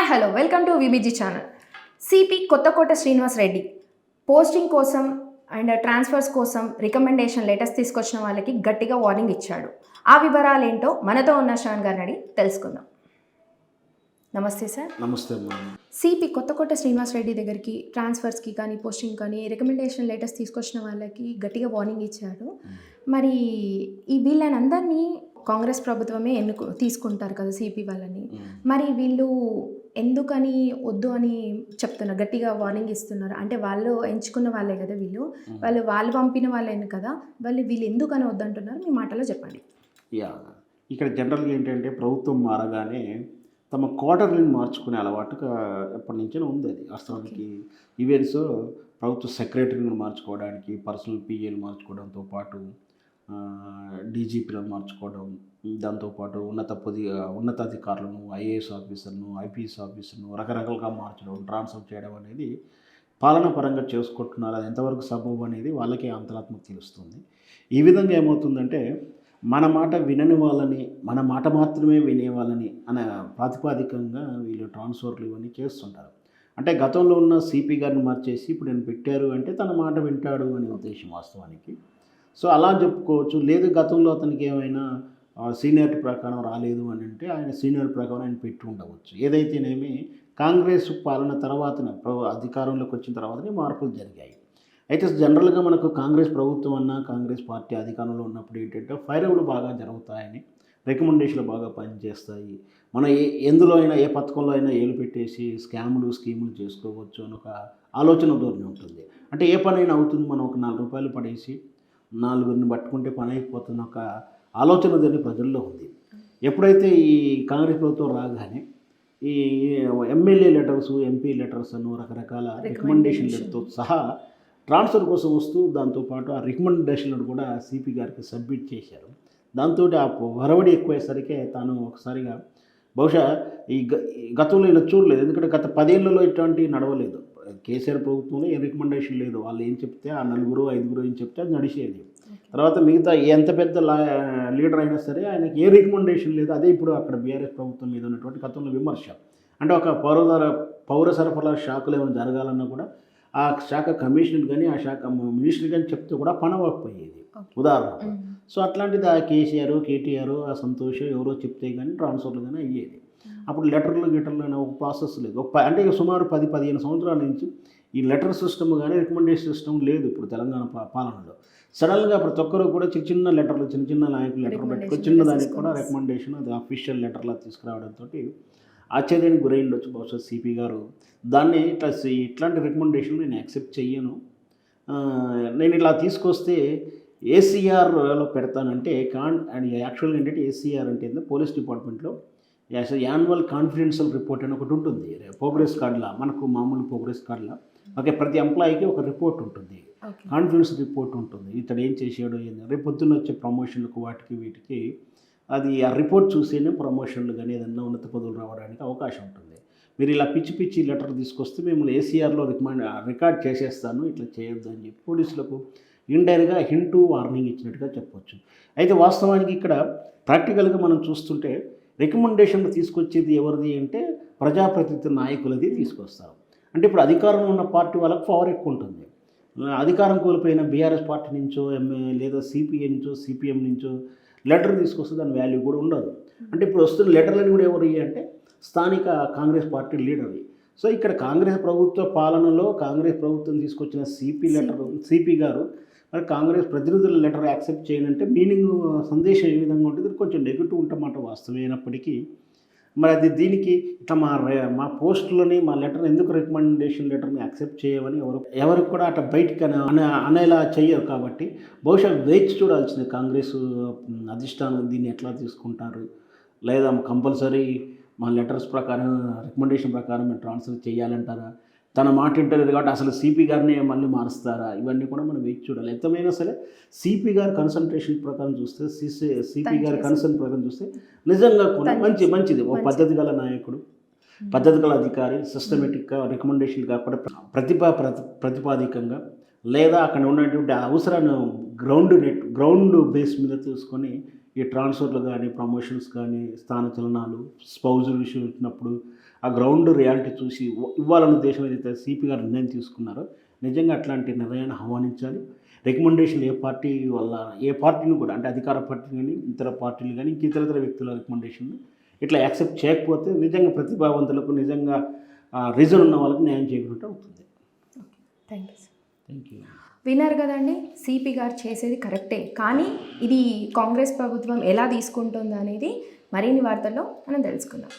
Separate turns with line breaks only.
Hello welcome to VBG channel. CP Kothakota Srinivas Reddy posting కోసం and transfers కోసం recommendation letters తీసుకొచ్చిన వాళ్ళకి గట్టిగా వార్నింగ్ ఇచ్చాడు. ఆ వివరాలు ఏంటో మనతో ఉన్న షాన్ గారిని అడిగి తెలుసుకుందాం. నమస్తే సార్.
నమస్తే అమ్మా.
సిపి కొత్తకోట శ్రీనివాస్ రెడ్డి దగ్గరికి ట్రాన్స్ఫర్స్కి కానీ పోస్టింగ్ కానీ రికమెండేషన్ లెటర్స్ తీసుకొచ్చిన వాళ్ళకి గట్టిగా వార్నింగ్ ఇచ్చారు. మరి ఈ వీళ్ళనందరినీ కాంగ్రెస్ ప్రభుత్వమే తీసుకుంటారు కదా సిపి వాళ్ళని. మరి వీళ్ళు ఎందుకని వద్దు అని చెప్తున్నారు, గట్టిగా వార్నింగ్ ఇస్తున్నారు. అంటే వాళ్ళు ఎంచుకున్న వాళ్ళే కదా వీళ్ళు, వాళ్ళు పంపిన వాళ్ళే కదా, వీళ్ళు ఎందుకని వద్దంటున్నారు, మీ మాటలో చెప్పండి.
ఇక్కడ జనరల్గా ఏంటంటే ప్రభుత్వం మారగానే తమ క్వార్టర్లను మార్చుకునే అలవాటుగా ఎప్పటి నుంచో ఉంది. అది వాస్తవానికి ఈవెంట్స్ ప్రభుత్వ సెక్రటరీని మార్చుకోవడానికి, పర్సనల్ పిఏలు మార్చుకోవడంతో పాటు డీజీపీలను మార్చుకోవడం, దాంతోపాటు ఉన్నతాధికారులను, ఐఏఎస్ ఆఫీసర్ను, ఐపీఎస్ ఆఫీసర్ను రకరకాలుగా మార్చడం, ట్రాన్స్ఫర్ చేయడం అనేది పాలనా పరంగా చేసుకుంటున్నారు. అది ఎంతవరకు సబబు అనేది వాళ్ళకే అంతరాత్మకు తెలుస్తుంది. ఈ విధంగా ఏమవుతుందంటే మన మాట వినని వాళ్ళని, మన మాట మాత్రమే వినేవాళ్ళని అనే ప్రాతిపాదికంగా వీళ్ళు ట్రాన్స్ఫర్లు ఇవన్నీ చేస్తుంటారు. అంటే గతంలో ఉన్న సిపి గారిని మార్చేసి ఇప్పుడు నేను పెట్టారు అంటే తన మాట వింటాడు అనే ఉద్దేశం వాస్తవానికి. సో అలా చెప్పుకోవచ్చు. లేదు గతంలో అతనికి ఏమైనా సీనియారిటీ ప్రకారం రాలేదు అని అంటే ఆయన సీనియర్ ప్రకారం ఆయన పెట్టి ఉండవచ్చు. ఏదైతేనేమి కాంగ్రెస్ పాలన తర్వాతనే అధికారంలోకి వచ్చిన తర్వాతనే మార్పులు జరిగాయి. అయితే జనరల్గా మనకు కాంగ్రెస్ ప్రభుత్వం అన్నా, కాంగ్రెస్ పార్టీ అధికారంలో ఉన్నప్పుడు ఏంటంటే ఫైరవులు బాగా జరుగుతాయని, రికమెండేషన్లు బాగా పనిచేస్తాయి, మనం ఎందులో అయినా ఏ పథకంలో అయినా ఏలు పెట్టేసి స్కీములు చేసుకోవచ్చు అని ఒక ఆలోచన ధోరణి ఉంటుంది. అంటే ఏ పనైనా అవుతుంది, మనం ఒక 4 రూపాయలు పడేసి 4ని పట్టుకుంటే పని అయిపోతున్న ఒక ఆలోచన ధోరణి ప్రజల్లో ఉంది. ఎప్పుడైతే ఈ కాంగ్రెస్ ప్రభుత్వం రాగానే ఈ ఎమ్మెల్యే లెటర్స్, ఎంపీ లెటర్స్ అను రకరకాల రికమెండేషన్ లెటర్తో సహా ట్రాన్స్ఫర్ కోసం వస్తూ దాంతోపాటు ఆ రికమెండేషన్లను కూడా సిపి గారికి సబ్మిట్ చేశారు. దాంతో ఆ వరవడి ఎక్కువయ్యేసరికి తాను ఒకసారిగా బహుశా ఈ గతంలో ఇలా చూడలేదు. ఎందుకంటే గత 10 ఏళ్లలో ఇటువంటి నడవలేదు. కేసీఆర్ ప్రభుత్వంలో ఏ రికమెండేషన్ లేదు. వాళ్ళు ఏం చెప్తే ఆ 4, 5 ఏం చెప్తే అది నడిచేది. తర్వాత మిగతా ఎంత పెద్ద లీడర్ అయినా సరే ఆయనకి ఏ రికమెండేషన్ లేదు. అదే ఇప్పుడు అక్కడ బీఆర్ఎస్ ప్రభుత్వం మీద ఉన్నటువంటి గతంలో విమర్శ. అంటే ఒక పౌర సరఫరా శాఖలు ఏమైనా జరగాలన్నా కూడా ఆ శాఖ కమిషనర్ కానీ, ఆ శాఖ మినిస్టర్ కానీ చెప్తే కూడా పనవకపోయేది ఉదాహరణ. సో అట్లాంటిది ఆ కేటీఆర్, ఆ సంతోష్ ఎవరో చెప్తే కానీ ట్రాన్స్ఫర్లు కానీ అయ్యేది. అప్పుడు లెటర్లు అనే ఒక ప్రాసెస్ లేదు. అంటే సుమారు 10-15 సంవత్సరాల నుంచి ఈ లెటర్ సిస్టమ్ కానీ రికమెండేషన్ సిస్టమ్ లేదు ఇప్పుడు తెలంగాణ పాలనలో. సడన్గా ప్రతి ఒక్కరు కూడా చిన్న లెటర్లు, చిన్న నాయకులు లెటర్ పెట్టుకొని చిన్నదానికి కూడా రికమెండేషన్ అది అఫీషియల్ లెటర్లా తీసుకురావడంతో ఆశ్చర్యానికి గురైండొచ్చు బహుశా సిపి గారు. దాన్ని ఇట్లాంటి రికమెండేషన్ నేను యాక్సెప్ట్ చెయ్యను, నేను ఇలా తీసుకొస్తే ఏసీఆర్లో పెడతానంటే యాక్చువల్గా ఏంటంటే ఏసీఆర్ అంటే పోలీస్ డిపార్ట్మెంట్లో యాన్యువల్ కాన్ఫిడెన్షియల్ రిపోర్ట్ అని ఒకటి ఉంటుంది. ప్రోగ్రెస్ కార్డులా, మనకు మామూలు ప్రోగ్రెస్ కార్డులా ప్రతి ఎంప్లాయీకి ఒక రిపోర్ట్ ఉంటుంది, కాన్ఫిడెన్స్ రిపోర్ట్ ఉంటుంది. ఇతడు ఏం చేసాడు, రేపు పొద్దున్న వచ్చే ప్రమోషన్లకు వీటికి అది ఆ రిపోర్ట్ చూసేనే ప్రమోషన్లు కానీ ఏదన్నా ఉన్నత పదవులు రావడానికి అవకాశం ఉంటుంది. మీరు ఇలా పిచ్చి లెటర్ తీసుకొస్తే మిమ్మల్ని ఏసీఆర్లో రికార్డ్ చేసేస్తాను, ఇట్లా చేయొద్దు అని చెప్పి పోలీసులకు ఇండైరెక్ట్గా హింటూ వార్నింగ్ ఇచ్చినట్టుగా చెప్పొచ్చు. అయితే వాస్తవానికి ఇక్కడ ప్రాక్టికల్గా మనం చూస్తుంటే రికమెండేషన్లు తీసుకొచ్చేది ఎవరిది అంటే ప్రజాప్రతినిధి నాయకులది తీసుకొస్తారు. అంటే ఇప్పుడు అధికారంలో ఉన్న పార్టీ వాళ్ళకి పవర్ ఎక్కువ ఉంటుంది. అధికారం కోల్పోయిన బీఆర్ఎస్ పార్టీ నుంచో లేదా సిపిఐ నుంచో సిపిఎం నుంచో లెటర్ తీసుకొస్తే దాని వాల్యూ కూడా ఉండదు. అంటే ఇప్పుడు వస్తున్న లెటర్లని కూడా ఎవరు అంటే స్థానిక కాంగ్రెస్ పార్టీ లీడర్వి. సో ఇక్కడ కాంగ్రెస్ ప్రభుత్వ పాలనలో కాంగ్రెస్ ప్రభుత్వం తీసుకొచ్చిన సిపి గారు మరి కాంగ్రెస్ ప్రతినిధుల లెటర్ యాక్సెప్ట్ చేయనంటే మీనింగ్ సందేశం ఏ విధంగా ఉంటుంది, కొంచెం నెగిటివ్ ఉంటమాట వాస్తవమైనప్పటికీ. మరి అది దీనికి ఇట్లా మా పోస్టులని మా లెటర్ ఎందుకు రికమెండేషన్ లెటర్ని యాక్సెప్ట్ చేయమని ఎవరికి కూడా అట్లా బయటికి అనేలా చెయ్యరు. కాబట్టి బహుశా వేచి చూడాల్సింది కాంగ్రెస్ అధిష్టానం దీన్ని ఎట్లా తీసుకుంటారు, లేదా కంపల్సరీ మా లెటర్స్ ప్రకారం రికమెండేషన్ ప్రకారం మేము ట్రాన్స్ఫర్ చేయాలంటారా, తన మాట వింటలేదు కాబట్టి అసలు సిపి గారిని మళ్ళీ మారుస్తారా, ఇవన్నీ కూడా మనం వేచి చూడాలి. ఎంతమైనా సరే సిపి గారి కన్సల్టేషన్ ప్రకారం చూస్తే, సిపి గారి కన్సల్ట్ ప్రకారం చూస్తే నిజంగా కూడా మంచిది. ఒక పద్ధతి గల నాయకుడు, పద్ధతి గల అధికారి, సిస్టమేటిక్గా రికమెండేషన్ కాకుండా ప్రతిపాదికంగా లేదా అక్కడ ఉన్నటువంటి అవసరాన్ని గ్రౌండ్ బేస్ మీద తీసుకొని ఈ ట్రాన్స్ఫర్లు కానీ, ప్రమోషన్స్ కానీ, స్థానచలనాలు, స్పౌజుల విషయం వచ్చినప్పుడు ఆ గ్రౌండ్ రియాలిటీ చూసి ఇవ్వాలన్న ఉద్దేశం ఏదైతే సిపి గారు నిర్ణయం తీసుకున్నారో నిజంగా అట్లాంటి నిర్ణయాన్ని ఆహ్వానించాలి. రికమెండేషన్ ఏ పార్టీ వల్ల ఏ పార్టీని కూడా అంటే అధికార పార్టీ కానీ ఇతర పార్టీలు కానీ ఇంక ఇతర వ్యక్తుల రికమెండేషన్ ఇట్లా యాక్సెప్ట్ చేయకపోతే నిజంగా ప్రతిభావంతులకు నిజంగా రీజన్ ఉన్న వాళ్ళకి న్యాయం చేయకుండా అవుతుంది.
Thank you sir.
Thank you.
విన్నారు కదండి, సిపి గారు చేసేది కరెక్టే, కానీ ఇది కాంగ్రెస్ ప్రభుత్వం ఎలా తీసుకుంటుంది అనేది మరిన్ని వార్తల్లో మనం తెలుసుకుందాం.